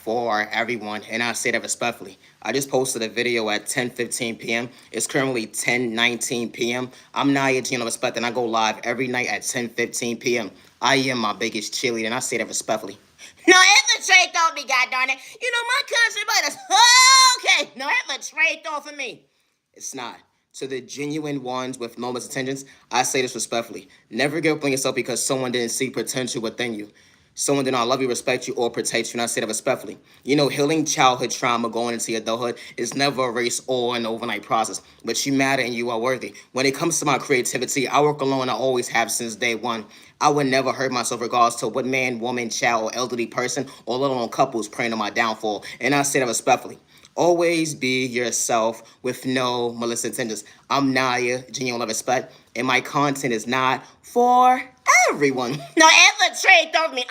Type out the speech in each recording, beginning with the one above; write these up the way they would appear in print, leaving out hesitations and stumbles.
for everyone, and I say that respectfully. I just posted a video at 10:15 p.m. It's currently 10:19 p.m. I'm Niyah Genuine Love Respect, and I go live every night at 10:15 p.m. I am my biggest cheerleader, and I say that respectfully. No, it's a trade off me, God darn it. You know, my country, but it's okay. No, it's a trade off for me. It's not. To the genuine ones with no intentions, I say this respectfully. Never give up on yourself because someone didn't see potential within you. Someone did not love you, respect you, or protect you, and I say that respectfully. You know, healing childhood trauma going into adulthood is never a race or an overnight process, but you matter and you are worthy. When it comes to my creativity, I work alone. I always have since day one. I would never hurt myself regardless to what man, woman, child, or elderly person, or let alone couples praying on my downfall, and I say that respectfully. Always be yourself with no malicious intentions. I'm Niyah, Genuine Love Respect, and my content is not for everyone. No, ever trade off me.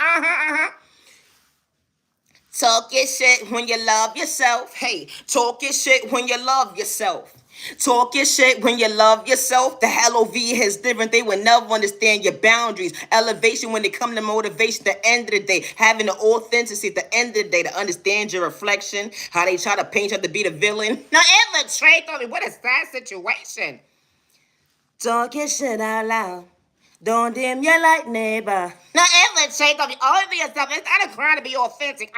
Talk your shit when you love yourself. Hey, talk your shit when you love yourself. Talk your shit when you love yourself. The LOV is different. They will never understand your boundaries. Elevation when it comes to motivation. The end of the day, having the authenticity at the end of the day to understand your reflection. How they try to paint you to be the villain. Now, ever trade on me. What is that situation? Talk your shit out loud. Don't dim your light, neighbor. Now, ever trade on me. Always be yourself. It's not a crime to be authentic.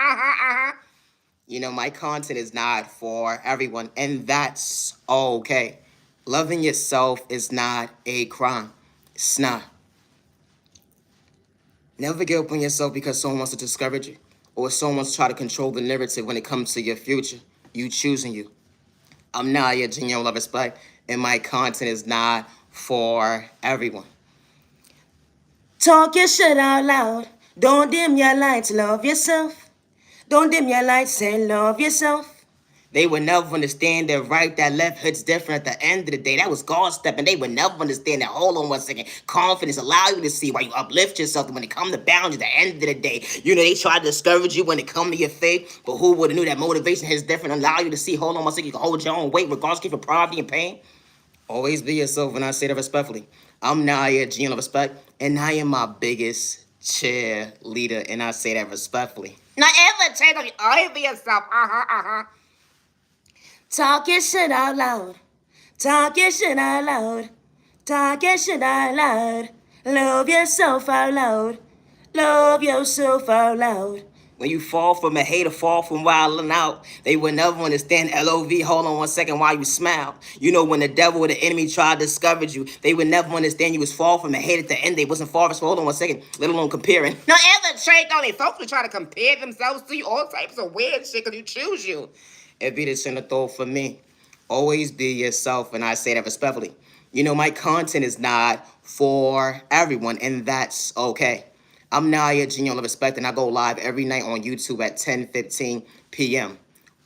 You know, my content is not for everyone, and that's okay. Loving yourself is not a crime. It's not. Never give up on yourself because someone wants to discourage you or someone wants to try to control the narrative when it comes to your future. You choosing you. I'm Niyah Genuine Love Respect, and my content is not for everyone. Talk your shit out loud. Don't dim your lights. Love yourself. Don't dim your lights and love yourself. They would never understand that right, that left hits different at the end of the day. That was God stepping. They would never understand that. Hold on one second. Confidence allow you to see why you uplift yourself. When it comes to boundaries, at the end of the day, you know, they try to discourage you when it comes to your faith. But who would have knew that motivation hits different? Allow you to see, hold on one second, you can hold your own weight regardless of poverty and pain. Always be yourself, and I say that respectfully. I'm Niyah, Genuine Love Respect, and I am my biggest cheerleader, and I say that respectfully. Not ever change on you. Always be yourself. Talk your shit out loud. Talk your shit out loud. Talk your shit out loud. Love yourself out loud. Love yourself out loud. When you fall from a hater, fall from wilding out, they will never understand LOV. Hold on one second while you smile. You know, when the devil or the enemy tried to discourage you, they would never understand you was fall from a hate at the end. They wasn't far. So hold on one second, let alone comparing. No, ever trade on it. Folks will try to compare themselves to you, all types of weird shit because you choose you. It be the center thought for me. Always be yourself, and I say that respectfully. You know, my content is not for everyone, and that's okay. I'm Niyah Genuine Love Respect, and I go live every night on YouTube at 10:15 p.m.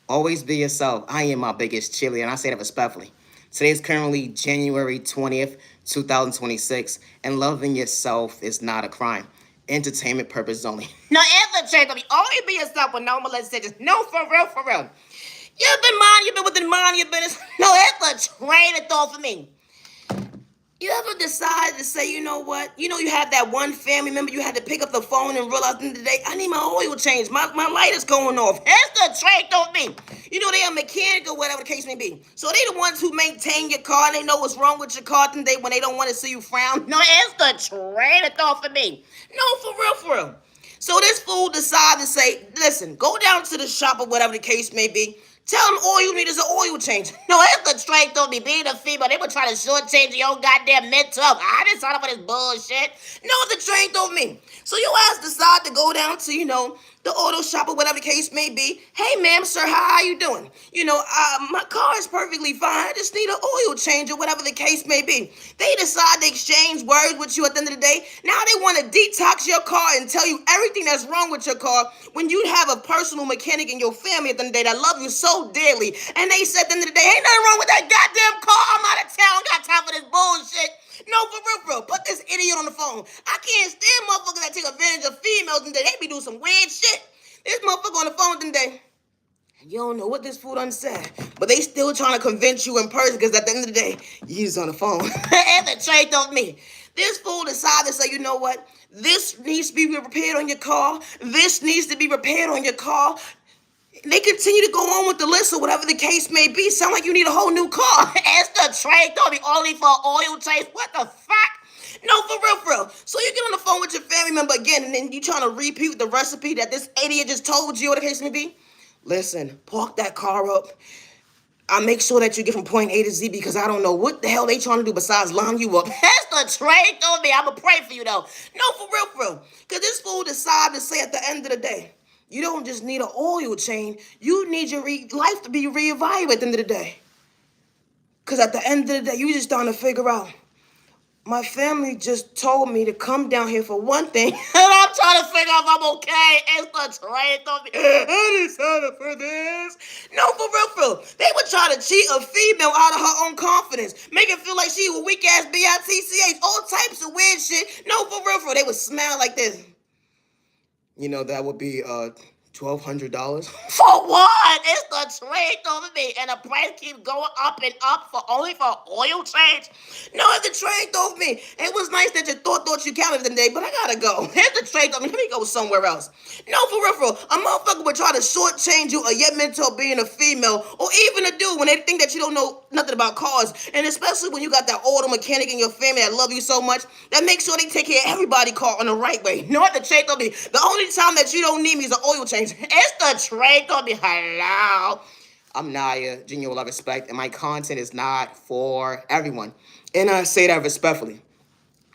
Always be yourself. I am my biggest cheerleader, and I say that respectfully. Today is currently January 20th, 2026, and loving yourself is not a crime. Entertainment purpose only. No, ever change on me. Always be yourself with no molestation. No, for real, for real. You've been within mind your business. No, that's a train of thought for me. You ever decide to say, you know what? You know, you have that one family member, you had to pick up the phone and realize at the end of the day, I need my oil change. My light is going off. That's the trait, don't me. You know, they are mechanic or whatever the case may be. So they the ones who maintain your car and they know what's wrong with your car today when they don't want to see you frown. No, it's the train of thought for me. No, for real, for real. So this fool decided to say, listen, go down to the shop or whatever the case may be. Tell them all you need is an oil change. No, that's the strength on me. Being a female, they would try to shortchange your own goddamn mental. I didn't sign up for this bullshit. No, the strength on me. So your ass decide to go down to, you know, the auto shop or whatever the case may be. Hey, ma'am, sir, how are you doing? You know, my car is perfectly fine. I just need an oil change or whatever the case may be. They decide to exchange words with you at the end of the day. Now they want to detox your car and tell you everything that's wrong with your car when you have a personal mechanic in your family at the end of the day that love you so dearly. And they said at the end of the day, ain't nothing wrong with that goddamn car. I'm out of town. Got time for this bullshit. No, for real, bro. Put this idiot on the phone. I can't stand motherfuckers that take advantage of females and they be doing some weird shit. This motherfucker on the phone today. You don't know what this fool done said, but they still trying to convince you in person because at the end of the day, you was on the phone. And the trade on me. This fool decided to say, you know what? This needs to be repaired on your car. This needs to be repaired on your car. They continue to go on with the list or whatever the case may be. Sound like you need a whole new car. It's the trade don't be only for oil change. What the fuck? No, for real, for real. So you get on the phone with your family member again, and then you trying to repeat the recipe that this idiot just told you, or the case may be. Listen, park that car up. I make sure that you get from point A to Z because I don't know what the hell they trying to do besides line you up. That's the trade on me. I'ma pray for you though. No, for real, for real. Cause this fool decided to say at the end of the day, you don't just need an oil change. You need your life to be reevaluated at the end of the day. Cause at the end of the day, you just starting to figure out. My family just told me to come down here for one thing, and I'm trying to figure out if I'm okay. It's the trade on me. I decided for this. No, for real, for real. They would try to cheat a female out of her own confidence, make it feel like she was weak ass bitch, all types of weird shit. No, for real, for real. They would smile like this. You know, that would be $1,200. For what? It's the trade over me, and the price keeps going up and up for only for oil change. No, it's the trade over me. It was nice that you thought you counted the day, but I gotta go. Here's the trade over me. Let me go somewhere else. No, for real, for real. A motherfucker would try to shortchange you, or yet mental being a female, or even a dude when they think that you don't know nothing about cars, and especially when you got that auto mechanic in your family that love you so much, that makes sure they take care of everybody's car on the right way. No, the trade over me. The only time that you don't need me is an oil change. It's the trade on me. Hello. I'm Niyah, Genuine Love Respect, and my content is not for everyone. And I say that respectfully.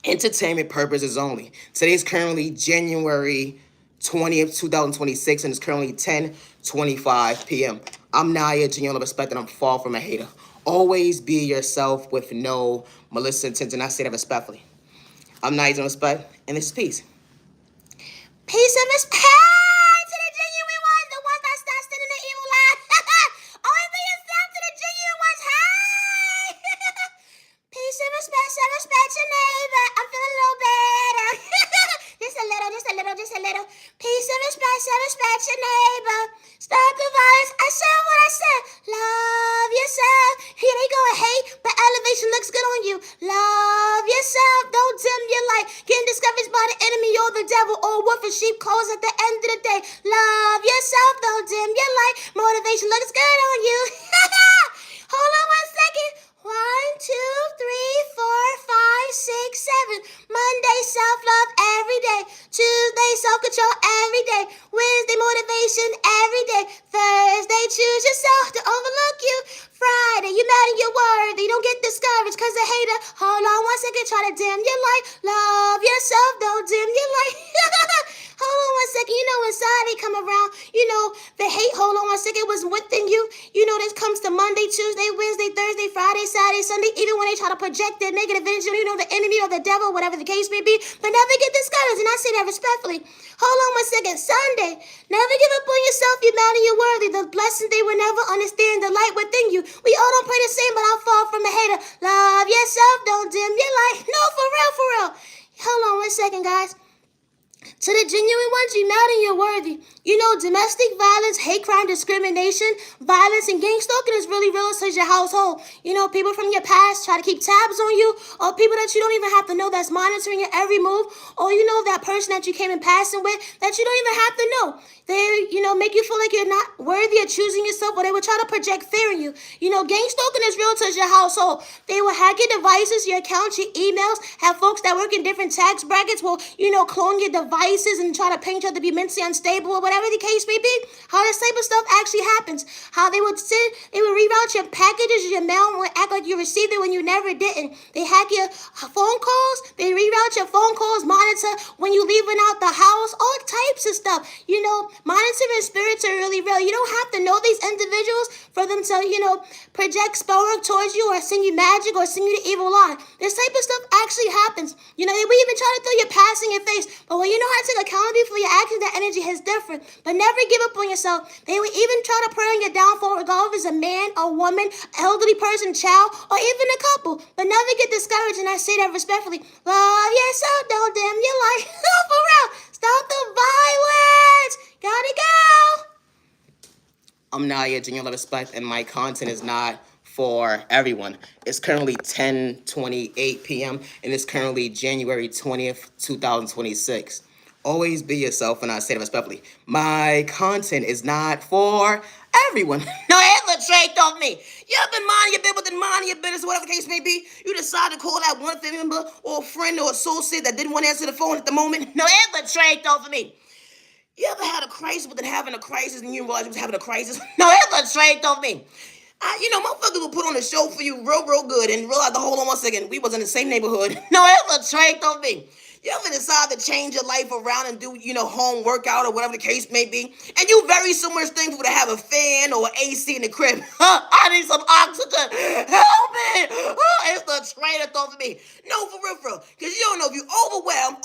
Entertainment purposes only. Today is currently January 20th, 2026, and it's currently 10:25 p.m. I'm Niyah, Genuine Love Respect, and I'm far from a hater. Always be yourself with no malicious intent, and I say that respectfully. I'm Niyah, Genuine Respect, and this is peace. Peace and respect to the genuine ones, the ones that start standing the evil line. Only for yourself to the genuine ones. Hey! Peace and respect your neighbor. I'm feeling a little better. just a little. Peace and respect your neighbor. Stop the violence. I said what I said. Love yourself. Here they go and hate, but elevation looks good on you. Love yourself. Don't dim your light. Getting discouraged by the enemy or the devil or wolf in sheep clothes at the end of the day. Love yourself. Don't dim your light. Motivation looks good on you. Hold on 1 second. 1, 2, 3, 4, 5, 6, 7. Monday, self-love every day. Tuesday, self-control every day. Wednesday, motivation every day. Thursday, choose yourself to overlook you. Friday, you mad and you're worthy. Don't get discouraged because a hater. Hold on 1 second, try to dim your light. Love yourself, don't dim your light. Hold on 1 second. You know when Saturday come around, you know the hate, hold on 1 second, was within you. You know this comes to Monday, Tuesday, Wednesday, Thursday, Friday, Saturday, Sunday. Even when they try to project their negative energy, you know the enemy or the devil, whatever the case may be. But never get discouraged, and I say that respectfully. Hold on 1 second. Sunday, never give up on yourself. You're mad and you're worthy. The blessings they will never understand, the light within you. We all don't pray the same, but I'll fall from a hater. Love yourself, don't dim your light. No, for real, for real. Hold on 1 second, guys. To the genuine ones, you're mad and you're worthy. You know, domestic violence, hate crime, discrimination, violence, and gang stalking is really real inside your household. You know, people from your past try to keep tabs on you, or people that you don't even have to know that's monitoring your every move, or you know, that person that you came in passing with that you don't even have to know. They, you know, make you feel like you're not worthy of choosing yourself, or they will try to project fear in you. You know, gang stalking is real to your household. They will hack your devices, your accounts, your emails, have folks that work in different tax brackets will, you know, clone your devices and try to paint you to be mentally unstable or whatever the case may be. How this type of stuff actually happens. How they would reroute your packages, your mail, and act like you received it when you never didn't. They hack your phone calls. They reroute your phone calls, monitor when you leaving out the house, all types of stuff. You know, monitoring spirits are really real. You don't have to know these individuals for them to, you know, project spell work towards you or send you magic or send you the evil line. This type of stuff actually happens. You know, we even try to throw your past in your face, but when you know how to take accountability for your actions, that energy is different. But never give up on yourself. They will even try to pray on your downfall, regardless if it's a man, a woman, elderly person, child, or even a couple. But never get discouraged, and I say that respectfully. Love yourself, don't dim your light. For real. Stop the violence. Gotta go. I'm Niyah, Genuine Love Respect, and my content is not for everyone. It's currently 10:28 p.m. and it's currently January 20th, 2026. Always be yourself, and I say it respectfully. My content is not for everyone. No, ever trade off me. You ever been minding your business, but then minding your business, whatever the case may be. You decide to call that one family member or friend or associate that didn't want to answer the phone at the moment. No, ever trade off me. You ever had a crisis, but then having a crisis and you realize you was having a crisis? No, ever trade off me. Motherfuckers will put on a show for you real good and realize, hold on one second, we was in the same neighborhood. No, ever trade off me. You ever decide to change your life around and do, home workout or whatever the case may be? And you very so much thankful to have a fan or AC in the crib. I need some oxygen. Help me. It's the train of thought for me. No, for real. Because you don't know if you overwhelmed,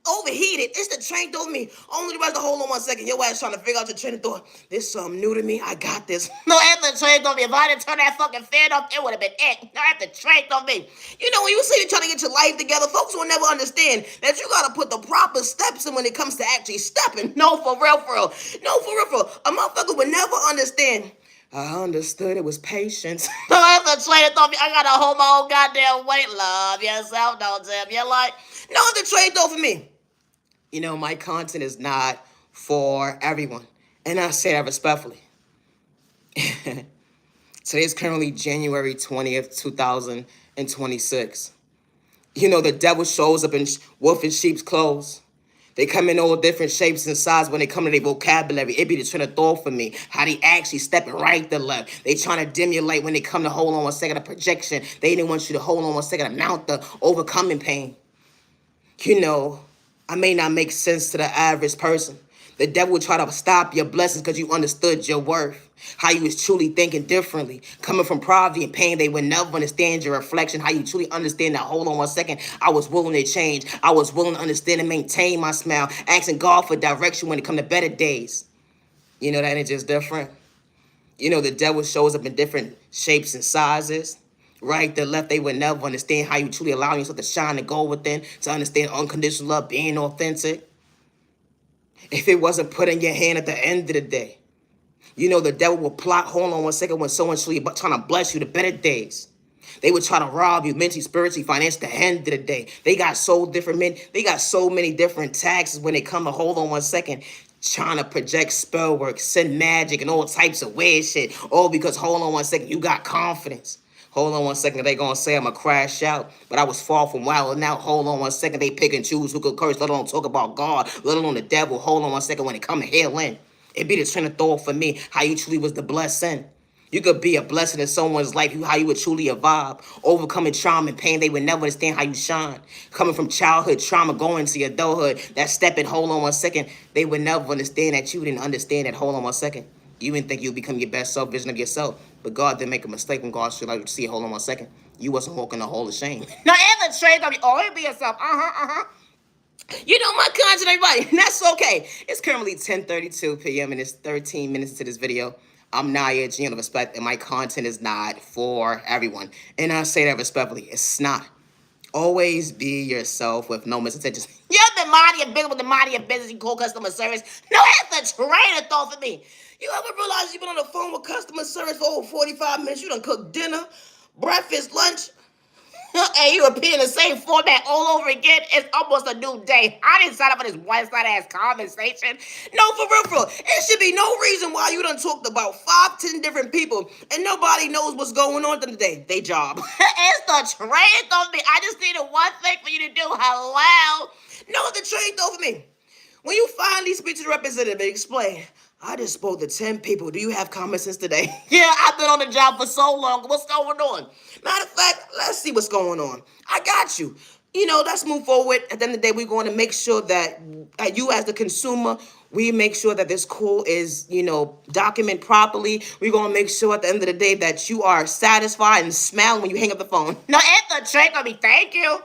overheated, it's the train thought for me. Only the rest of hold on one second. Your ass trying to figure out your train of thought. This is something new to me. I got this. No, it's the train thought me. If I didn't turn that fucking fan off, it would have been it. No, it's the train thought me. When you say you're trying to get your life together, folks will never understand that you gotta put the proper steps in when it comes to actually stepping. No, for real. No, for real. A motherfucker would never understand. I understood it was patience. No, I have to trade it off. I gotta hold my own goddamn weight. Love yourself, don't Tim. You're like, no, the trade off for me. My content is not for everyone. And I say that respectfully. Today is currently January 20th, 2026. The devil shows up in wolf in sheep's clothes. They come in all different shapes and sizes when they come to their vocabulary. It be the train of thought for me. How they actually stepping right to left. They trying to dim your light when they come to hold on one second of projection. They didn't want you to hold on one second of mount the overcoming pain. I may not make sense to the average person. The devil will try to stop your blessings because you understood your worth. How you was truly thinking differently. Coming from poverty and pain, they would never understand your reflection. How you truly understand that, hold on one second, I was willing to change. I was willing to understand and maintain my smile. Asking God for direction when it come to better days. That ain't just different. The devil shows up in different shapes and sizes. Right to left, they would never understand how you truly allow yourself to shine and go within. To understand unconditional love, being authentic. If it wasn't put in your hand at the end of the day. The devil will plot, hold on one second, when someone's truly trying to bless you to better days. They would try to rob you mentally, spiritually, financially at the end of the day. They got so many different taxes when they come to hold on one second. Trying to project spell work, send magic, and all types of weird shit. All because, hold on one second, you got confidence. Hold on one second, they gonna say I'm gonna crash out, but I was far from wild. Now, hold on one second, they pick and choose who could curse, let alone talk about God, let alone the devil. Hold on one second, when it come to healing, it be the train of thought for me, how you truly was the blessing. You could be a blessing in someone's life, how you would truly evolve. Overcoming trauma and pain, they would never understand how you shine. Coming from childhood trauma, going to adulthood, that step in, hold on one second, they would never understand that you didn't understand that, hold on one second. You didn't think you'd become your best self version of yourself. But God didn't make a mistake when God should let you see, hold on one second. You wasn't walking the hole of shame. Now, ever trade on you, always be yourself. My content, everybody, and that's okay. It's currently 10:32 p.m. and it's 13 minutes into this video. I'm Niyah Genuine Love Respect, and my content is not for everyone. And I say that respectfully, it's not. Always be yourself with no misintentions. You have been minding your business with the minding your business, you call customer service. No, that's a train of thought for me. You ever realize you've been on the phone with customer service for over 45 minutes? You done cooked dinner, breakfast, lunch, and you appear in the same format all over again. It's almost a new day. I didn't sign up for this one-sided ass conversation. No, for real. It should be no reason why you done talked about 5-10 different people and nobody knows what's going on today. They job. It's the train of me. I just needed one thing for you to do. Hello. No, the train of me. When you finally speak to the representative and explain, I just spoke to 10 people. Do you have common sense today? Yeah, I've been on the job for so long. What's going on? Matter of fact, let's see what's going on. I got you. Let's move forward. At the end of the day, we're going to make sure that you as the consumer, we make sure that this call is, documented properly. We're going to make sure at the end of the day that you are satisfied and smiling when you hang up the phone. No, it's the trick of me. Thank you.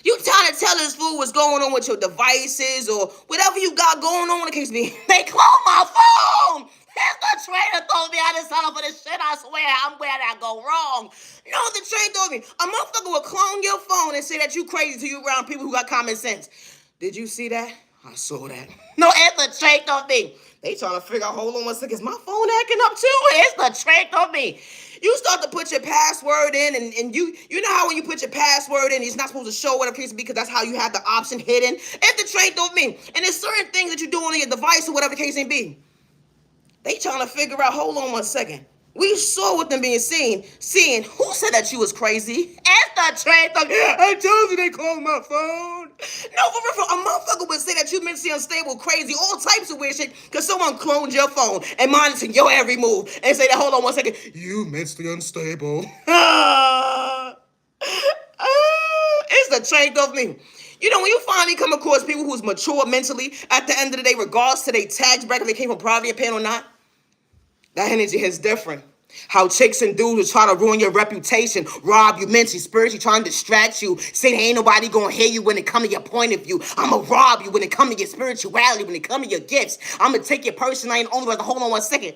You trying to tell this fool what's going on with your devices or whatever you got going on in the case me. They clone my phone. Here's the trainer told me I didn't sign up for this shit. I swear, I'm where that go wrong. No, the trainer told me a motherfucker will clone your phone and say that you crazy till you around people who got common sense. Did you see that? I saw that. No, it's the trick of me. They trying to figure out, hold on 1 second, is my phone acting up too? It's the trick of me. You start to put your password in, and you know how when you put your password in, it's not supposed to show what it appears to be because that's how you have the option hidden. It's the trick of me. And there's certain things that you do on your device or whatever the case may be. They trying to figure out, hold on 1 second. We saw what them being seen. Seeing who said that you was crazy? It's the trade talk. I told you they called my phone. No, for real, a motherfucker would say that you mentally unstable, crazy, all types of weird shit, because someone cloned your phone and monitoring your every move and say that, hold on 1 second, you mentally unstable. It's the trade of me. You know, when you finally come across people who's mature mentally, at the end of the day, regardless to their tax bracket, they came from poverty and pain or not, that energy is different. How chicks and dudes try to ruin your reputation, rob you mentally, spiritually, trying to distract you, saying ain't nobody gonna hear you when it come to your point of view. I'ma rob you when it come to your spirituality, when it come to your gifts. I'ma take your person, I ain't only like, hold on 1 second.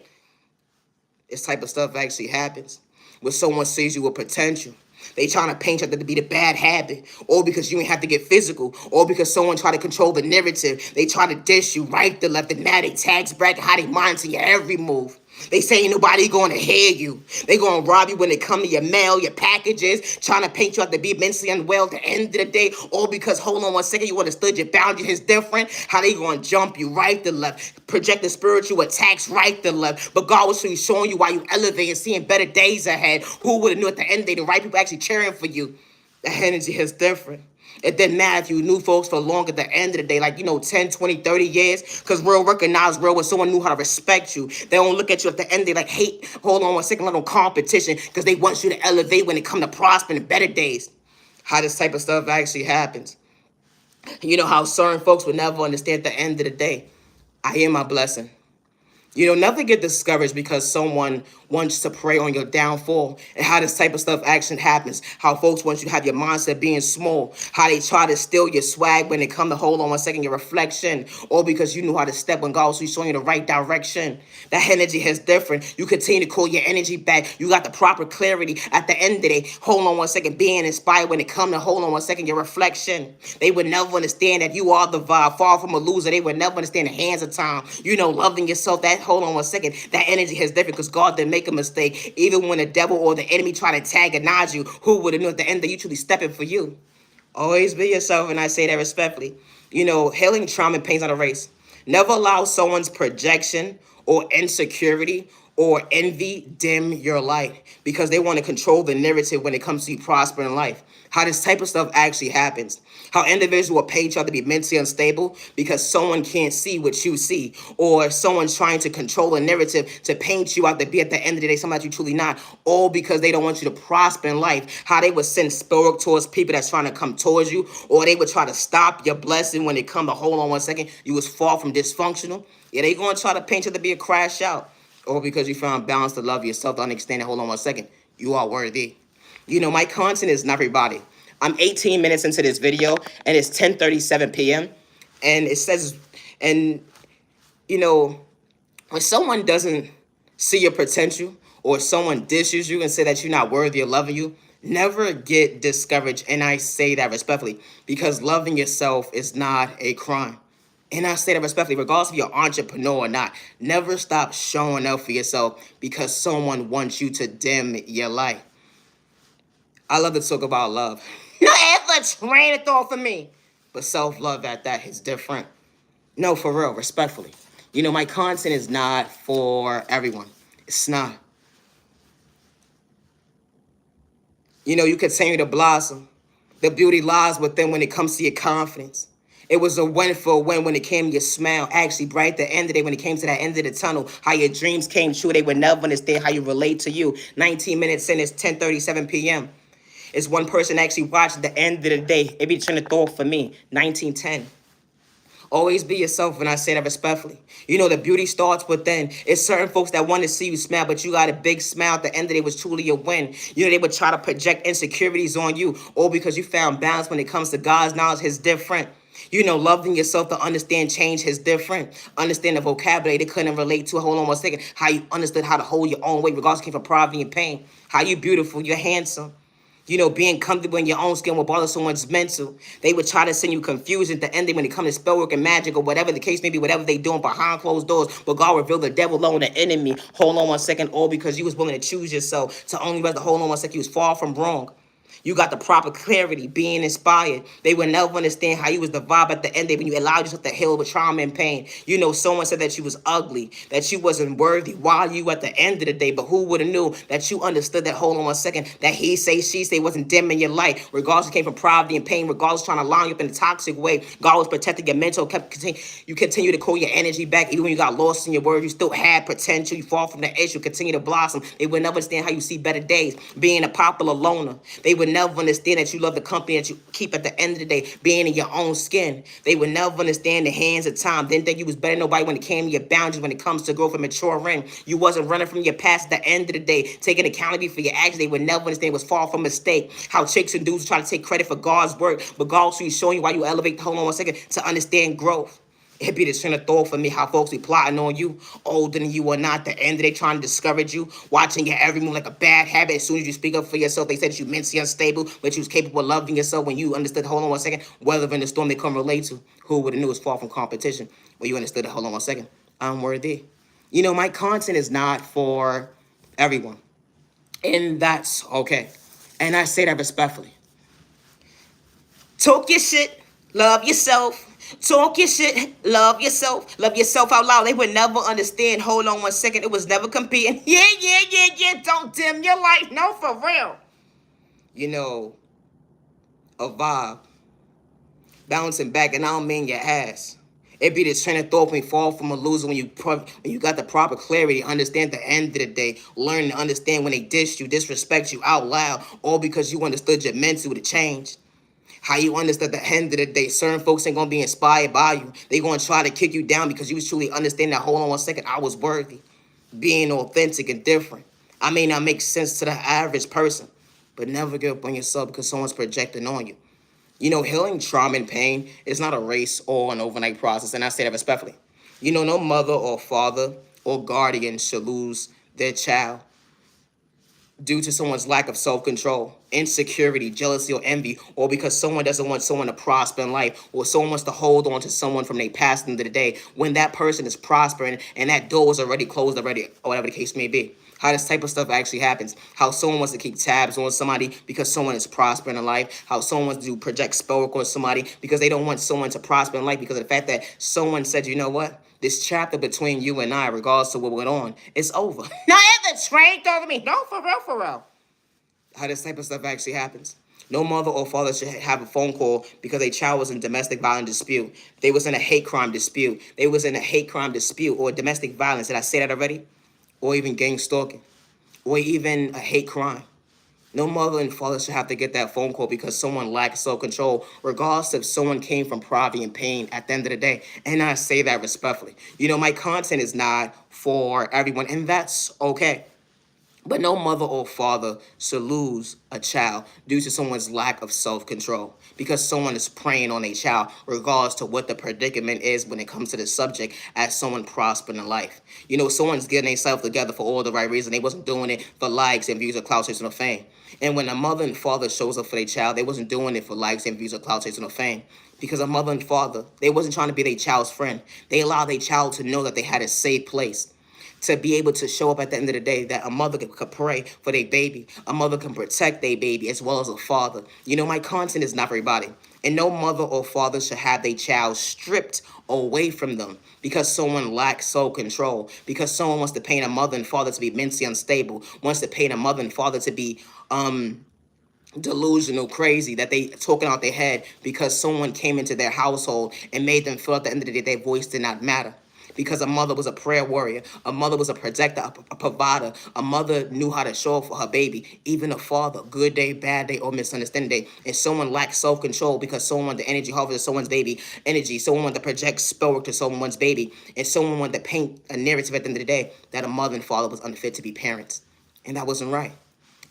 This type of stuff actually happens when someone sees you with potential. They trying to paint you to be the bad habit, or because you ain't have to get physical, or because someone try to control the narrative. They try to dish you right, the left, and now they tax bracket, how they monitor your every move. They say ain't nobody going to hear you. They going to rob you when they come to your mail, your packages, trying to paint you out to be mentally unwell at the end of the day, all because, hold on 1 second, you understood your boundaries is different. How they going to jump you right to left, project the spiritual attacks right to left. But God was showing you why you elevate and seeing better days ahead. Who would have knew at the end of the day, the right people actually cheering for you? The energy is different. It didn't matter if you knew folks for long at the end of the day, like, 10, 20, 30 years, because real recognize real when someone knew how to respect you. They don't look at you at the end of the day like, hey, hold on 1 second, little competition, because they want you to elevate when it come to prospering in better days. How this type of stuff actually happens. You know how certain folks would never understand at the end of the day. I am my blessing. Never get discouraged because someone wants to prey on your downfall, and how this type of stuff actually happens. How folks want you to have your mindset being small. How they try to steal your swag when they come to, hold on 1 second, your reflection. Or because you knew how to step when God was showing you the right direction. That energy is different. You continue to call your energy back. You got the proper clarity at the end of the day. Hold on 1 second, being inspired when it come to, hold on 1 second, your reflection. They would never understand that you are the vibe, far from a loser. They would never understand the hands of time. Loving yourself, that, hold on 1 second, that energy is different because God didn't make a mistake. Even when the devil or the enemy try to antagonize you, who would have known at the end that you truly stepping for you? Always be yourself, and I say that respectfully. Healing trauma and pain's not a race. Never allow someone's projection or insecurity or envy dim your light because they want to control the narrative when it comes to you prospering in life. How this type of stuff actually happens. How individuals will paint you out to be mentally unstable because someone can't see what you see, or someone's trying to control a narrative to paint you out to be at the end of the day something that you truly not, all because they don't want you to prosper in life. How they would send spirit towards people that's trying to come towards you, or they would try to stop your blessing when it come to, hold on 1 second, you was far from dysfunctional. Yeah, they gonna try to paint you to be a crash out, or because you found balance to love yourself to understand that, hold on 1 second, you are worthy. My content is not everybody. I'm 18 minutes into this video, and it's 10:37 p.m. And it says, and, when someone doesn't see your potential, or someone dishes you and say that you're not worthy of loving you, never get discouraged. And I say that respectfully, because loving yourself is not a crime. And I say that respectfully, regardless if you're an entrepreneur or not, never stop showing up for yourself because someone wants you to dim your light. I love to talk about love. No, it's a train of thought for me. But self-love at that is different. No, for real, respectfully. My content is not for everyone. It's not. You continue to blossom. The beauty lies within when it comes to your confidence. It was a win for a win when it came to your smile. Actually, bright at the end of the day, when it came to that end of the tunnel, how your dreams came true. They would never understand how you relate to you. 19 minutes in, it's 10:37 p.m. It's one person actually watched at the end of the day. It be a train of thought for me. 1910. Always be yourself, and I say that respectfully. The beauty starts within. It's certain folks that want to see you smile, but you got a big smile at the end of the day was truly a win. They would try to project insecurities on you, all because you found balance when it comes to God's knowledge is different. Loving yourself to understand change is different. Understand the vocabulary they couldn't relate to. Hold on 1 second. How you understood how to hold your own weight, regardless came from poverty and pain. How you beautiful, you're handsome. Being comfortable in your own skin will bother someone's mental. They would try to send you confusion at the ending when it comes to spell work and magic or whatever the case may be, whatever they doing behind closed doors. But God revealed the devil alone, the enemy. Hold on one second, all because you was willing to choose yourself to only rather hold on one second. You was far from wrong. You got the proper clarity, being inspired. They would never understand how you was the vibe at the end when you allowed yourself to heal with trauma and pain. Someone said that you was ugly, that you wasn't worthy while you at the end of the day. But who would have knew that you understood that, hold on one second, that he say, she say wasn't dimming your light. Regardless it came from poverty and pain, regardless trying to line you up in a toxic way. God was protecting your mental, you continue to call your energy back. Even when you got lost in your word, you still had potential. You fall from the edge, you continue to blossom. They would never understand how you see better days. Being a popular loner. They would never understand that you love the company that you keep at the end of the day, being in your own skin. They would never understand the hands of time. Didn't think you was better than nobody when it came to your boundaries, when it comes to growth and maturing. You wasn't running from your past at the end of the day, taking accountability for your actions. They would never understand it was far from a mistake. How chicks and dudes try to take credit for God's work, but God also showing you why you elevate, hold on one second, to understand growth. It'd be the train of thought for me how folks be plotting on you, older than you or not. The end of they trying to discourage you, watching your every move like a bad habit. As soon as you speak up for yourself, they said that you mentally unstable, but you was capable of loving yourself when you understood, hold on one second, weather in the storm they come relate to. Who would have knew it's far from competition when you understood, hold on one second, I'm worthy. My content is not for everyone, and that's okay. And I say that respectfully. Talk your shit, love yourself. Talk your shit, love yourself out loud. They would never understand. Hold on one second, it was never competing. Yeah. Don't dim your light. No, for real. A vibe bouncing back, and I don't mean your ass. It be this train of thought when you fall from a loser, when you got the proper clarity, understand the end of the day, learn to understand when they dish you, disrespect you out loud, all because you understood your mental to change. How you understand at the end of the day, certain folks ain't gonna be inspired by you. They gonna try to kick you down because you was truly understanding that, hold on one second, I was worthy. Being authentic and different. I may not make sense to the average person, but never give up on yourself because someone's projecting on you. Healing trauma and pain is not a race or an overnight process, and I say that respectfully. No mother or father or guardian should lose their child due to someone's lack of self-control, insecurity, jealousy, or envy, or because someone doesn't want someone to prosper in life, or someone wants to hold on to someone from their past into the day when that person is prospering and that door is already closed already, or whatever the case may be. How this type of stuff actually happens. How someone wants to keep tabs on somebody because someone is prospering in life. How someone wants to project spell work on somebody because they don't want someone to prosper in life because of the fact that someone said, you know what? This chapter between you and I, regardless of what went on, it's over. Not ever trained over me. No, for real, for real. How this type of stuff actually happens. No mother or father should have a phone call because a child was in domestic violence dispute. They was in a hate crime dispute. They was in a hate crime dispute or domestic violence. Did I say that already? Or even gang stalking. Or even a hate crime. No mother and father should have to get that phone call because someone lacks self-control, regardless if someone came from poverty and pain at the end of the day. And I say that respectfully. My content is not for everyone, and that's okay. But no mother or father should lose a child due to someone's lack of self-control because someone is preying on a child regardless to what the predicament is when it comes to the subject as someone prospering in life. Someone's getting themselves together for all the right reasons. They wasn't doing it for likes and views or clout chasing or fame. And when a mother and father shows up for their child, they wasn't doing it for likes and views or clout chasing or fame. Because a mother and father, they wasn't trying to be their child's friend. They allowed their child to know that they had a safe place, to be able to show up at the end of the day, that a mother could pray for their baby. A mother can protect their baby as well as a father. My content is not for everybody. And no mother or father should have their child stripped away from them because someone lacks self-control, because someone wants to paint a mother and father to be mentally unstable, wants to paint a mother and father to be delusional, crazy, that they talking out their head because someone came into their household and made them feel at the end of the day their voice did not matter. Because a mother was a prayer warrior, a mother was a protector, a provider, a mother knew how to show up for her baby, even a father, good day, bad day, or misunderstanding day. And someone lacked self-control because someone wanted the energy harvest of someone's baby energy, someone wanted to project spell work to someone's baby, and someone wanted to paint a narrative at the end of the day that a mother and father was unfit to be parents. And that wasn't right.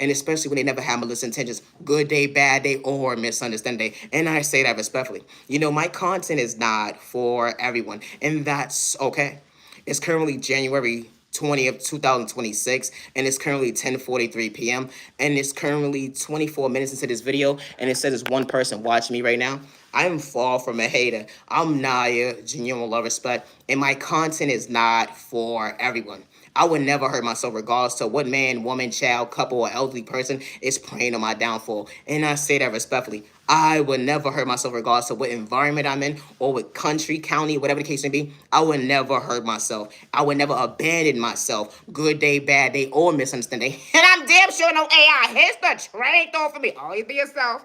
And especially when they never had malicious intentions, good day, bad day, or misunderstanding day. And I say that respectfully. My content is not for everyone, and that's okay. It's currently January 20th, 2026, and it's currently 10:43 p.m. and it's currently 24 minutes into this video, and it says there's one person watching me right now. I am far from a hater. I'm Niyah Genuine Love Respect, and my content is not for everyone. I would never hurt myself regardless to what man, woman, child, couple, or elderly person is preying on my downfall. And I say that respectfully. I would never hurt myself regardless to what environment I'm in or what country, county, whatever the case may be. I would never hurt myself. I would never abandon myself. Good day, bad day, or misunderstanding. And I'm damn sure no AI hits the train through for me. Always be yourself.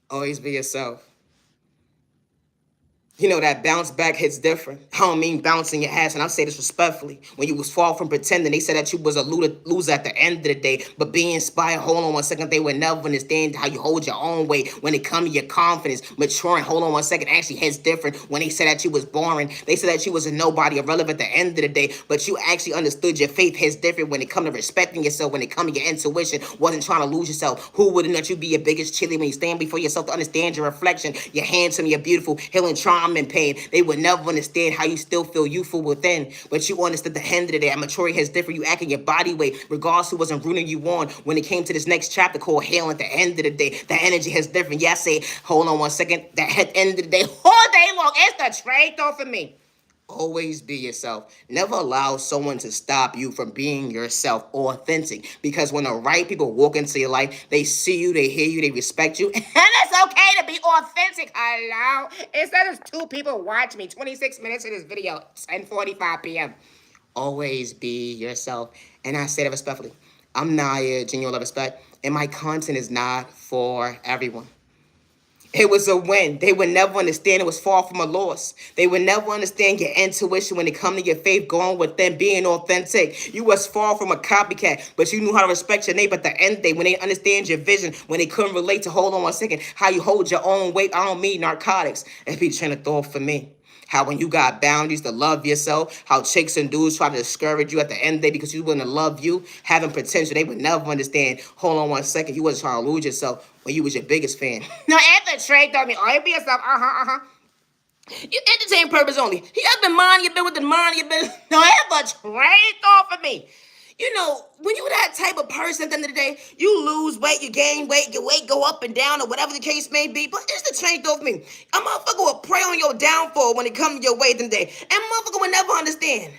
Always be yourself. You know, that bounce back hits different. I don't mean bouncing your ass, and I say this respectfully. When you was far from pretending, they said that you was a loser at the end of the day. But be inspired, hold on one second, they would never understand how you hold your own weight when it comes to your confidence. Maturing, hold on one second, actually hits different. When they said that you was boring, they said that you was a nobody, irrelevant at the end of the day. But you actually understood your faith hits different when it come to respecting yourself, when it come to your intuition, wasn't trying to lose yourself. Who wouldn't let you be your biggest cheerleader when you stand before yourself to understand your reflection, your handsome, your beautiful, healing charm and pain? They would never understand how you still feel youthful within. But you understood the end of the day. Maturity has different. You act in your body weight, regardless who wasn't rooting you on. When it came to this next chapter called Hail at the end of the day, the energy has different. Yeah, I say, hold on one second. That at the end of the day, all day long, it's the trade off for me. Always be yourself. Never allow someone to stop you from being yourself or authentic. Because when the right people walk into your life, they see you, they hear you, they respect you. And it's okay to be authentic. Hello? Instead of 2 people watch me, 26 minutes of this video, 10:45 p.m. Always be yourself. And I say that respectfully. I'm Niyah, Genuine Love Respect, and my content is not for everyone. It was a win. They would never understand it was far from a loss. They would never understand your intuition when it come to your faith going with them being authentic. You was far from a copycat, but you knew how to respect your neighbor at the end of the day when they understand your vision, when they couldn't relate to, hold on one second, how you hold your own weight. I don't mean narcotics. That's be trying to throw for me. How when you got boundaries to love yourself, how chicks and dudes try to discourage you at the end of the day because you wouldn't love you, having potential. They would never understand. Hold on one second, you wasn't trying to lose yourself when you was your biggest fan. No, Anthony Trey told me, oh, you be yourself, You entertain purpose only. You have been mind your business with the mind your business. No, ever trade off of me. You know, when you that type of person at the end of the day, you lose weight, you gain weight, your weight go up and down or whatever the case may be. But it's the change off me. A motherfucker will prey on your downfall when it comes to your weight the day. And motherfucker will never understand.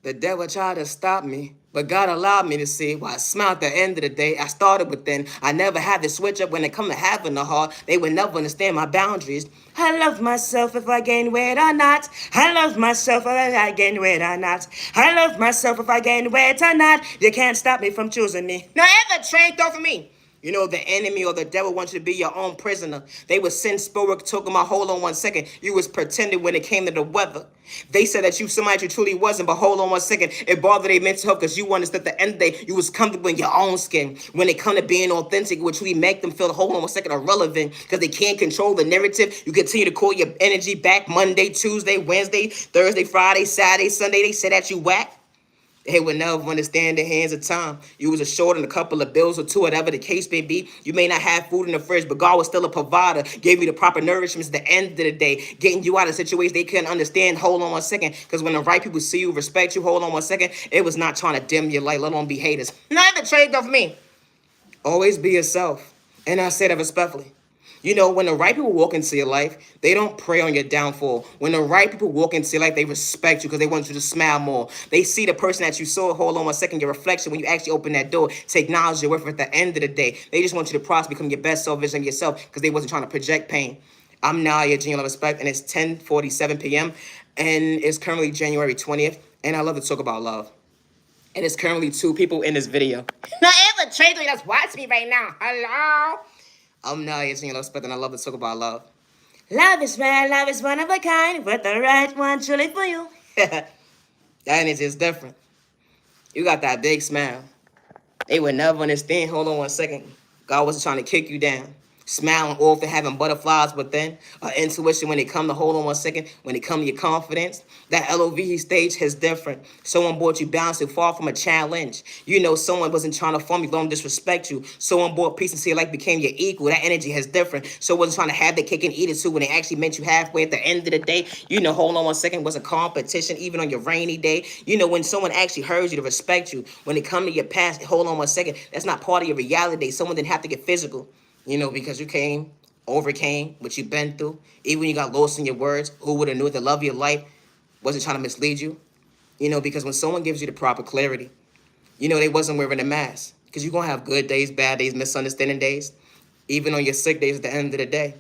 The devil tried to stop me, but God allowed me to see why I smiled at the end of the day. I started within. I never had to switch up when it come to having a heart. They would never understand my boundaries. I love myself if I gain weight or not. I love myself if I gain weight or not. I love myself if I gain weight or not. You can't stop me from choosing me. Now ever trained over me. You know, the enemy or the devil wants you to be your own prisoner. They would send spirit talking about, hold on one second. You was pretending when it came to the weather. They said that you somebody you truly wasn't, but hold on one second. It bothered their mental health because you understood at the end of the day, you was comfortable in your own skin. When it come to being authentic, which we make them feel, hold on one second, irrelevant because they can't control the narrative. You continue to call your energy back Monday, Tuesday, Wednesday, Thursday, Friday, Saturday, Sunday. They said that you whack. They would never understand the hands of time. You was a short on a couple of bills or two, whatever the case may be. You may not have food in the fridge, but God was still a provider, gave you the proper nourishment at the end of the day, getting you out of situations they couldn't understand. Hold on one second, because when the right people see you, respect you, hold on one second, it was not trying to dim your light, let alone be haters. Not the trade off me. Always be yourself. And I say that respectfully. You know, when the right people walk into your life, they don't prey on your downfall. When the right people walk into your life, they respect you because they want you to smile more. They see the person that you saw, hold on one second, your reflection when you actually open that door to acknowledge your worth at the end of the day. They just want you to prosper, become your best self vision of yourself because they wasn't trying to project pain. I'm Niyah Genuine Love Respect, and it's 10:47 p.m., and it's currently January 20th, and I love to talk about love. And it's currently 2 people in this video. Not ever trade me that's watching me right now. Hello? I'm Niyah Genuine Love Respect, and I love to talk about love. Love is rare, love is one of a kind, but the right one truly for you. That energy is different. You got that big smile. They would never understand. Hold on one second. God wasn't trying to kick you down. Smiling often, having butterflies within, intuition when it come to, hold on one second, when it come to your confidence. That LOVE stage is different. Someone brought you balance too far from a challenge. You know, someone wasn't trying to farm you, don't disrespect you. Someone brought peace into your life, became your equal. That energy is different. So wasn't trying to have the cake and eat it too when they actually meant you halfway at the end of the day. You know, hold on one second, was a competition even on your rainy day. You know, when someone actually heard you to respect you, when it come to your past, hold on one second, that's not part of your reality. Someone didn't have to get physical. You know, because you came, overcame what you've been through. Even when you got lost in your words, who would have knew the love of your life wasn't trying to mislead you? You know, because when someone gives you the proper clarity, you know, they wasn't wearing a mask. Because you're going to have good days, bad days, misunderstanding days. Even on your sick days at the end of the day.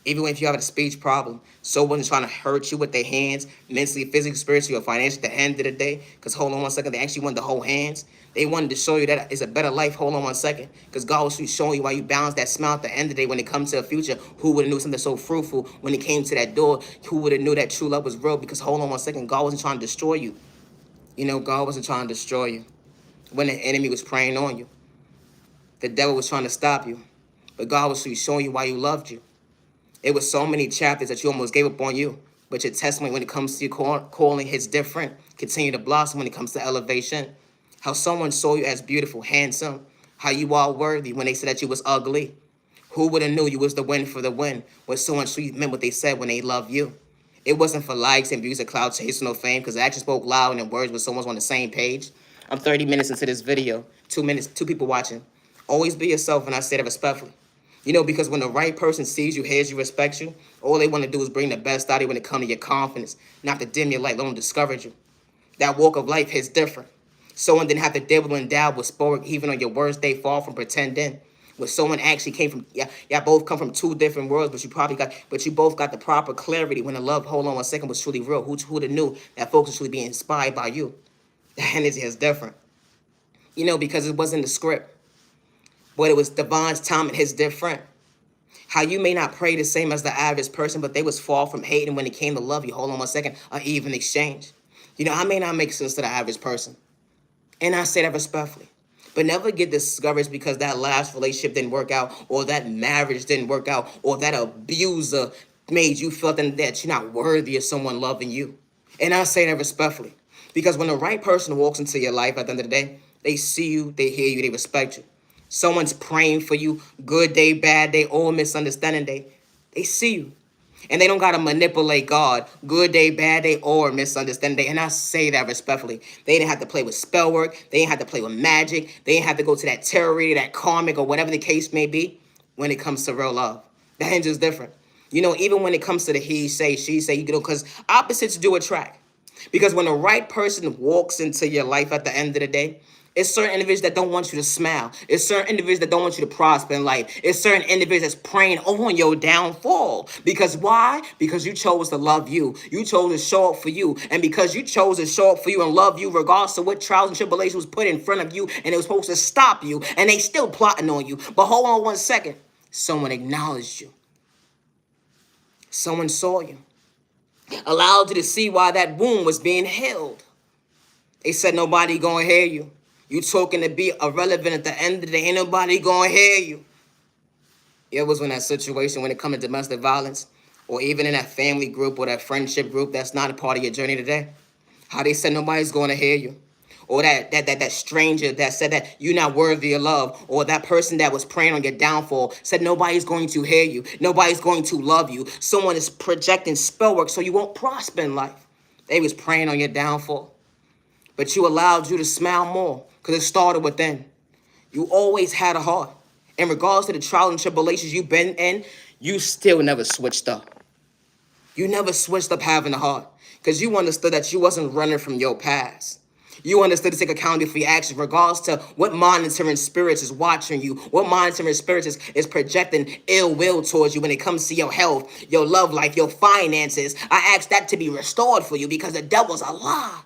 Even if you have a speech problem, someone's trying to hurt you with their hands, mentally, physically, spiritually, or financially at the end of the day. Because hold on one second, they actually wanted to hold hands. They wanted to show you that it's a better life. Hold on one second. Because God was showing you why you balance that smile at the end of the day when it comes to the future. Who would have knew something so fruitful when it came to that door? Who would have knew that true love was real? Because hold on one second, God wasn't trying to destroy you. You know, God wasn't trying to destroy you. When the enemy was preying on you, the devil was trying to stop you. But God was showing you why you loved you. It was so many chapters that you almost gave up on you. But your testimony when it comes to your calling hits different. Continue to blossom when it comes to elevation. How someone saw you as beautiful, handsome. How you are worthy when they said that you was ugly. Who would have knew you was the win for the win? When someone sweet meant what they said when they love you. It wasn't for likes and views or cloud chasing or fame, because it actually spoke loud and the words when someone's on the same page. I'm 30 minutes into this video. 2 minutes, 2 people watching. Always be yourself, and I say that respectfully. You know, because when the right person sees you, hears you, respects you, all they want to do is bring the best out of you when it comes to your confidence, not to dim your light, let them discourage you. That walk of life hits different. Someone didn't have to dabble and dabble with sport, even on your worst day, fall from pretending. When someone actually came from, yeah, both come from 2 different worlds, but you both got the proper clarity when the love, hold on one second, was truly real. Who would have knew that folks was truly being inspired by you? The energy is different. You know, because it wasn't the script. But it was Divine's time and his different. How you may not pray the same as the average person, but they was far from hating when it came to love you. Hold on one second. Or even exchange. You know, I may not make sense to the average person. And I say that respectfully. But never get discouraged because that last relationship didn't work out, or that marriage didn't work out, or that abuser made you feel that you're not worthy of someone loving you. And I say that respectfully. Because when the right person walks into your life at the end of the day, they see you, they hear you, they respect you. Someone's praying for you, good day, bad day, or misunderstanding day. They see you. And they don't got to manipulate God, good day, bad day, or misunderstanding day. And I say that respectfully. They didn't have to play with spell work. They didn't have to play with magic. They didn't have to go to that tarot reader, that karmic, or whatever the case may be when it comes to real love. The hinge is different. You know, even when it comes to the he say, she say, you know, because opposites do attract. Because when the right person walks into your life at the end of the day, it's certain individuals that don't want you to smile. It's certain individuals that don't want you to prosper in life. It's certain individuals that's praying on your downfall. Because why? Because you chose to love you. You chose to show up for you. And because you chose to show up for you and love you, regardless of what trials and tribulations was put in front of you, and it was supposed to stop you, and they still plotting on you. But hold on one second. Someone acknowledged you. Someone saw you. Allowed you to see why that wound was being healed. They said nobody gonna hear you. You talking to be irrelevant at the end of the day. Ain't nobody gonna hear you. It was when that situation, when it comes to domestic violence, or even in that family group or that friendship group that's not a part of your journey today. How they said nobody's gonna hear you. Or that stranger that said that you're not worthy of love. Or that person that was praying on your downfall said nobody's going to hear you. Nobody's going to love you. Someone is projecting spell work so you won't prosper in life. They was praying on your downfall. But you allowed you to smile more because it started within. You always had a heart. In regards to the trials and tribulations you've been in, you still never switched up. You never switched up having a heart because you understood that you wasn't running from your past. You understood to take accountability for your actions, regardless to what monitoring spirits is watching you, what monitoring spirits is projecting ill will towards you when it comes to your health, your love life, your finances. I ask that to be restored for you because the devil's a lie.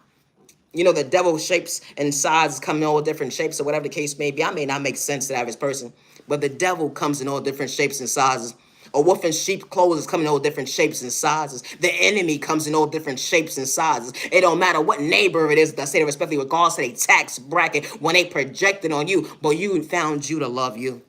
You know, the devil shapes and sizes come in all different shapes, or whatever the case may be. I may not make sense to the average person, but the devil comes in all different shapes and sizes. A wolf in sheep clothes come in all different shapes and sizes. The enemy comes in all different shapes and sizes. It don't matter what neighbor it is that say it respectfully, regardless to their tax bracket, when they projected on you, but you found you to love you.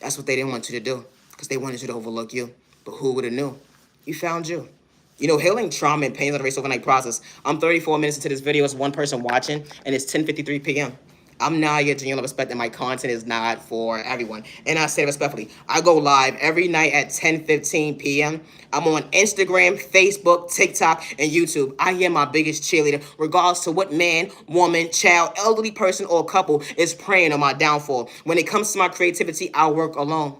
That's what they didn't want you to do. because they wanted you to overlook you. But who would have knew? You found you. You know, healing trauma and pain is not a race overnight process. I'm 34 minutes into this video. It's one person watching, and it's 10:53 p.m. I'm Niyah Genuine Love Respect, and my content is not for everyone. And I say respectfully, I go live every night at 10:15 p.m. I'm on Instagram, Facebook, TikTok, and YouTube. I am my biggest cheerleader, regardless to what man, woman, child, elderly person, or couple is praying on my downfall. When it comes to my creativity, I work alone.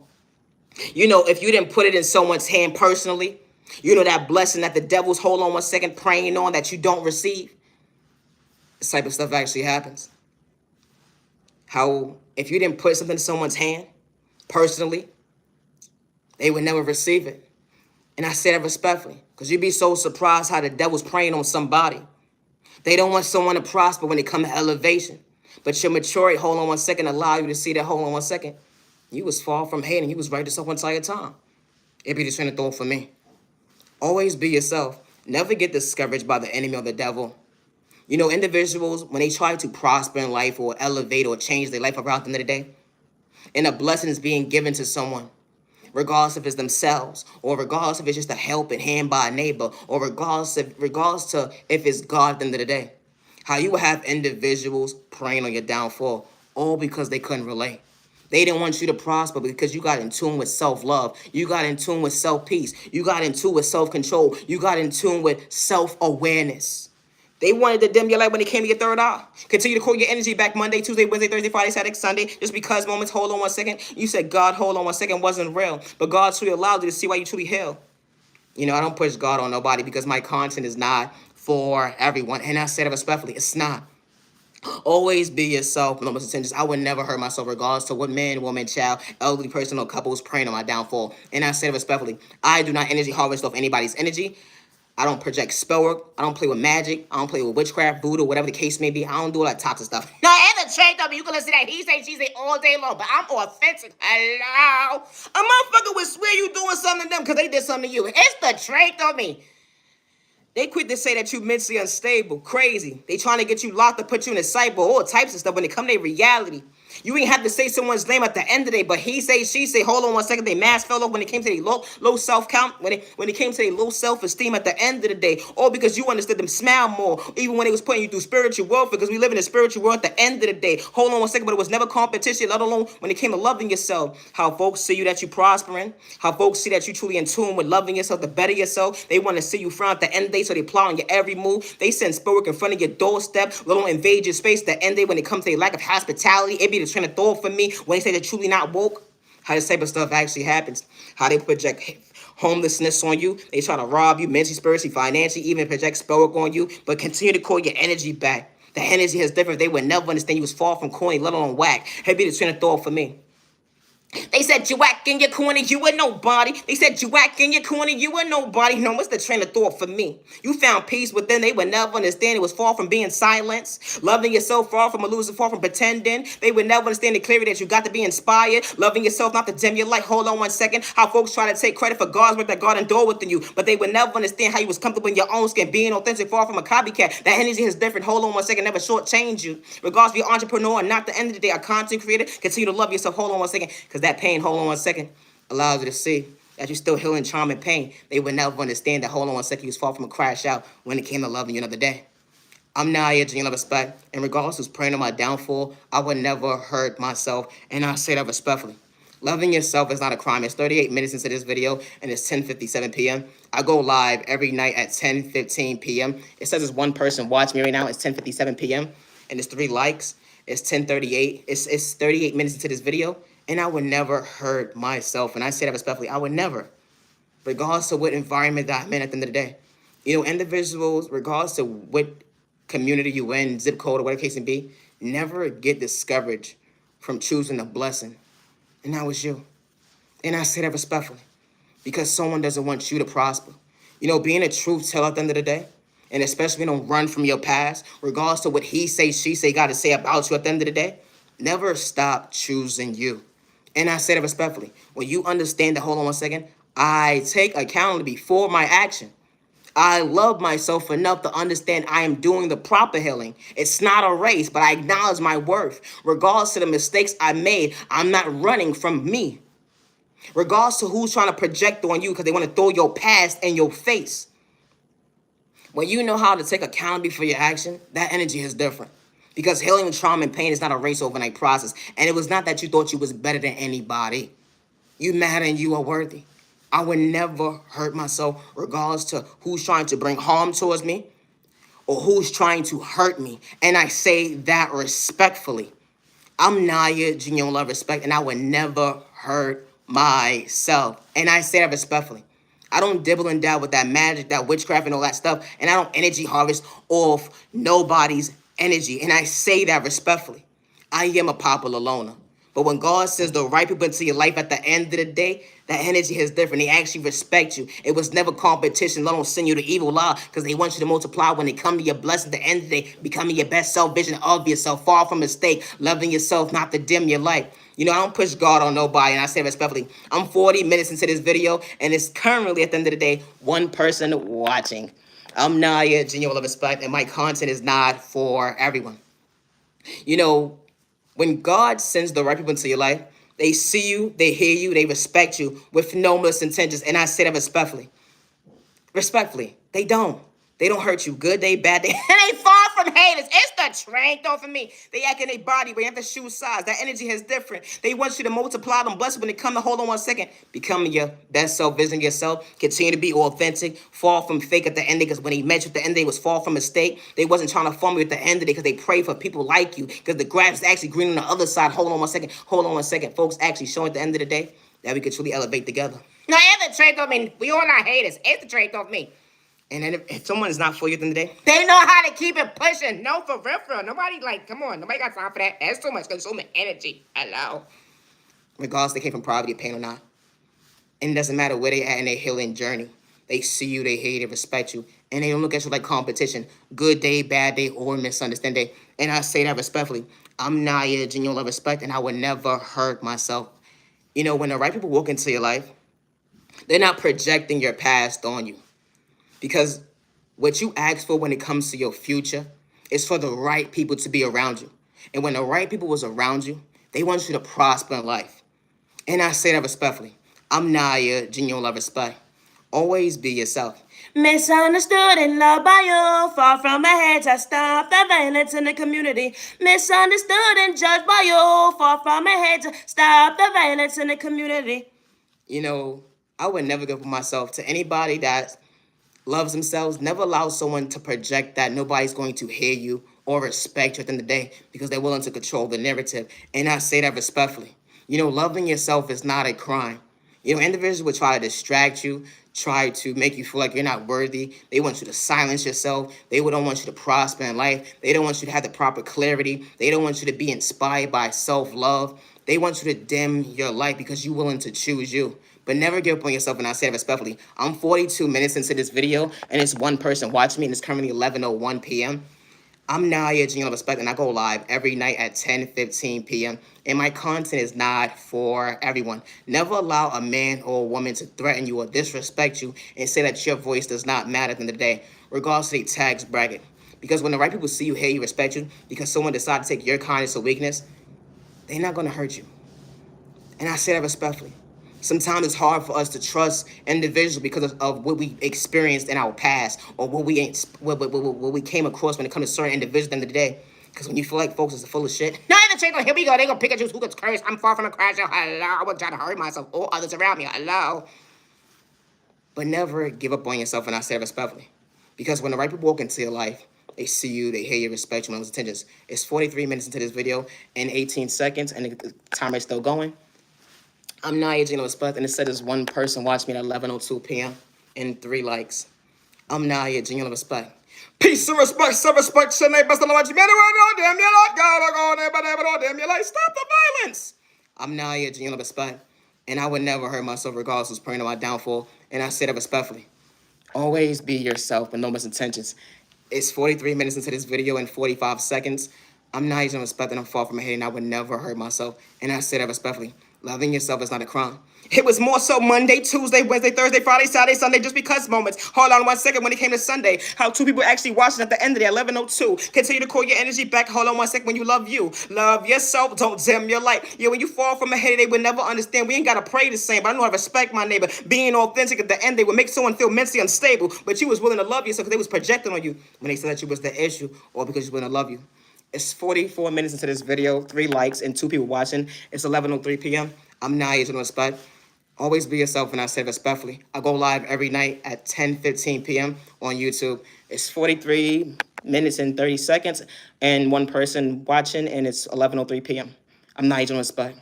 You know, if you didn't put it in someone's hand personally, you know that blessing that the devil's, hold on one second, praying on that you don't receive. This type of stuff actually happens. How if you didn't put something in someone's hand personally, they would never receive it. And I say that respectfully, because you'd be so surprised how the devil's praying on somebody. They don't want someone to prosper when it comes to elevation. But your maturity, hold on one second, allow you to see that, hold on one second, you was far from hating. You was right this whole entire time. It'd be the train of thought for me. Always be yourself. Never get discouraged by the enemy or the devil. You know, individuals, when they try to prosper in life or elevate or change their life around the end of the day, and a blessing is being given to someone, regardless if it's themselves, or regardless if it's just a helping hand by a neighbor, or regardless to if it's God at the end of the day, how you will have individuals praying on your downfall, all because they couldn't relate. They didn't want you to prosper because you got in tune with self-love. You got in tune with self-peace. You got in tune with self-control. You got in tune with self-awareness. They wanted to dim your light when it came to your third eye. Continue to call your energy back Monday, Tuesday, Wednesday, Thursday, Friday, Saturday, Sunday. Just because moments, hold on one second. You said, God, hold on one second, wasn't real. But God truly allowed you to see why you truly heal. You know, I don't push God on nobody because my content is not for everyone. And I said it respectfully, it's not. Always be yourself, no intentions. I would never hurt myself regardless to what man, woman, child, elderly person, or couple is praying on my downfall. And I said respectfully, I do not energy harvest off anybody's energy. I don't project spell work. I don't play with magic. I don't play with witchcraft, voodoo, whatever the case may be. I don't do all that toxic stuff. No, and the trade of me, you can listen to that he say, she say all day long, but I'm authentic. Hello. A motherfucker would swear you doing something to them because they did something to you. It's the trait of me. They quick to say that you mentally unstable, crazy. They trying to get you locked up, put you in a cyber, all types of stuff. When it come to reality, you ain't have to say someone's name at the end of the day, but he say, she say, hold on one second, they mask fell off when it came to their low self-count, when it came to their low self-esteem at the end of the day, all because you understood them smile more, even when they was putting you through spiritual warfare, because we live in a spiritual world at the end of the day. Hold on one second, but it was never competition, let alone when it came to loving yourself. How folks see you that you prospering, how folks see that you truly in tune with loving yourself, to better yourself. They want to see you frown at the end of the day, so they plot on your every move. They send spirit in front of your doorstep, let alone invade your space. At the end of the day, when it comes to a lack of hospitality, it be the train of thought for me. When they say they're truly not woke, how this type of stuff actually happens. How they project homelessness on you. They try to rob you mentally, spiritually, financially, even project spell work on you. But continue to call your energy back. The energy is different. They would never understand you was far from corny, let alone whack. It'd be the train of thought for me. They said you whack in your corner, you were nobody. They said you whack in your corner, you were nobody. No, what's the train of thought for me? You found peace within, they would never understand it was far from being silenced. Loving yourself, far from a loser, far from pretending. They would never understand the clarity that you got to be inspired. Loving yourself, not to dim your light. Hold on one second. How folks try to take credit for God's work that God endured within you, but they would never understand how you was comfortable in your own skin, being authentic, far from a copycat. That energy is different. Hold on one second, never shortchange you. Regardless of your entrepreneur or not, the end of the day, a content creator, continue to love yourself. Hold on one second, because that pain, hold on one second, allows you to see that you're still healing trauma and pain. They would never understand that, hold on one second, you was far from a crash out when it came to loving you another day. I'm Niyah Genuine Love Respect, and regardless who's praying on my downfall, I would never hurt myself, and I say that respectfully. Loving yourself is not a crime. It's 38 minutes into this video, and it's 10:57 p.m. I go live every night at 10:15 p.m. It says there's one person watching me right now. It's 10:57 p.m., and it's 3 likes. It's 10:38. It's 38 minutes into this video, and I would never hurt myself. And I say that respectfully. I would never, regardless of what environment that I'm in at the end of the day. You know, individuals, regardless of what community you in, zip code, or whatever the case may be, never get discouraged from choosing a blessing. And that was you. And I say that respectfully, because someone doesn't want you to prosper. You know, being a truth teller at the end of the day, and especially don't run from your past, regardless of what he say, she say, got to say about you at the end of the day, never stop choosing you. And I say that respectfully. When you understand that, hold on one second, I take accountability for my action. I love myself enough to understand I am doing the proper healing. It's not a race, but I acknowledge my worth. Regardless of the mistakes I made, I'm not running from me. Regardless to who's trying to project on you because they want to throw your past in your face. When you know how to take accountability for your action, that energy is different. Because healing trauma and pain is not a race overnight process. And it was not that you thought you was better than anybody. You matter and you are worthy. I would never hurt myself regardless to who's trying to bring harm towards me or who's trying to hurt me. And I say that respectfully. I'm Niyah Genuine Love Respect, and I would never hurt myself. And I say that respectfully. I don't dibble and dabble with that magic, that witchcraft, and all that stuff. And I don't energy harvest off nobody's energy. And I say that respectfully. I am a popular loner. But when God sends the right people into your life at the end of the day, that energy is different. They actually respect you. It was never competition. They don't send you the evil lie because they want you to multiply when they come to your blessing. At the end of the day, becoming your best self vision of yourself, far from mistake, loving yourself, not to dim your light. You know, I don't push God on nobody, and I say respectfully, I'm 40 minutes into this video, and it's currently, at the end of the day, one person watching. I'm Niyah Genuine Love Respect, and my content is not for everyone. You know, when God sends the right people into your life, they see you, they hear you, they respect you with no malicious intentions. And I say that respectfully. Respectfully, they don't. They don't hurt you. Good day, bad day. And they far from haters. It's the train though for me. They act in their body, but you have to shoe size. That energy is different. They want you to multiply them blessings when they come to hold on 1 second. Becoming your best self, vision yourself. Continue to be authentic. Fall from fake at the ending. Because when they met you at the end, they was fall from mistake. They wasn't trying to form you at the end of it because they pray for people like you. Because the grass is actually green on the other side. Hold on 1 second. Hold on 1 second. Folks actually showing at the end of the day that we could truly elevate together. Now, it's the trait of me. We all not haters. It's the trait of me. And then if someone is not for you at the end of the day, they know how to keep it pushing. No, for real. Nobody, come on. Nobody got time for that. That's too much consuming energy. Hello. Regardless, they came from poverty, pain or not. And it doesn't matter where they at in their healing journey. They see you, they hear you, they respect you. And they don't look at you like competition. Good day, bad day, or misunderstand day. And I say that respectfully. I'm Niyah Genuine Love Respect, and I would never hurt myself. You know, when the right people walk into your life, they're not projecting your past on you. Because what you ask for when it comes to your future is for the right people to be around you. And when the right people was around you, they want you to prosper in life. And I say that respectfully. I'm Niyah Genuine Love Respect. Always be yourself. Misunderstood and loved by you. Far from my head to stop the violence in the community. Misunderstood and judged by you. Far from my head to stop the violence in the community. You know, I would never give up myself to anybody that loves themselves. Never allow someone to project that nobody's going to hear you or respect you at the end of the day because they're willing to control the narrative. And I say that respectfully. You know, loving yourself is not a crime. You know, individuals will try to distract you, try to make you feel like you're not worthy. They want you to silence yourself. They don't want you to prosper in life. They don't want you to have the proper clarity. They don't want you to be inspired by self-love. They want you to dim your light because you're willing to choose you. But never give up on yourself, and I say that respectfully. I'm 42 minutes into this video, and it's one person watching me, and it's currently 11:01 p.m. I'm Niyah Genuine Love Respect, and I go live every night at 10:15 p.m. And my content is not for everyone. Never allow a man or a woman to threaten you or disrespect you and say that your voice does not matter at the end of the day, regardless of their tax bracket. Because when the right people see you, hear you, respect you, because someone decided to take your kindness or weakness, they're not going to hurt you. And I say that respectfully. Sometimes it's hard for us to trust individuals because of what we experienced in our past or what we came across when it comes to certain individuals at the end of the day. Because when you feel like folks is full of shit, now in the chick, here we go. They gonna pick and choose who gets cursed. I'm far from a crash out. Hello. I wasn't trying to hurt myself or others around me. Hello. But never give up on yourself, and I say respectfully. Because when the right people walk into your life, they see you, they hear you, respect you, and those intentions. It's 43 minutes into this video and 18 seconds, and the timer is still going. I'm Niyah Genuine Love Respect, and it said there's one person watching me at 11:02 p.m. and 3 likes. I'm Niyah Genuine Love Respect. Peace and respect, self-respect, shit, neighbors, don't watch me anywhere, no damn, you like God, I go neighbor, no damn, you like, stop the violence. I'm Niyah Genuine Love Respect, and I would never hurt myself regardless who's praying on my downfall, and I say that respectfully. Always be yourself with no misintentions. It's 43 minutes into this video and 45 seconds. I'm Niyah Genuine Love Respect, and I'm far from a hate, and I would never hurt myself, and I say that respectfully. Loving yourself is not a crime. It was more so Monday, Tuesday, Wednesday, Thursday, Friday, Saturday, Sunday, just because moments. Hold on 1 second when it came to Sunday. How 2 people actually watching at the end of the 11:02. Continue to call your energy back. Hold on 1 second when you love you. Love yourself. Don't dim your light. Yeah, when you fall from a head, they would never understand. We ain't got to pray the same, but I know how to respect my neighbor. Being authentic at the end, they would make someone feel mentally unstable, but you was willing to love yourself because they was projecting on you when they said that you was the issue or because you was willing to love you. It's 44 minutes into this video, 3 likes and 2 people watching. It's 11:03 p.m. I'm Niyah Genuine Love Respect. Always be yourself, and I say respectfully. I go live every night at 10:15 p.m. on YouTube. It's 43 minutes and 30 seconds, and 1 person watching, and it's 11:03 p.m. I'm Niyah Genuine Love Respect.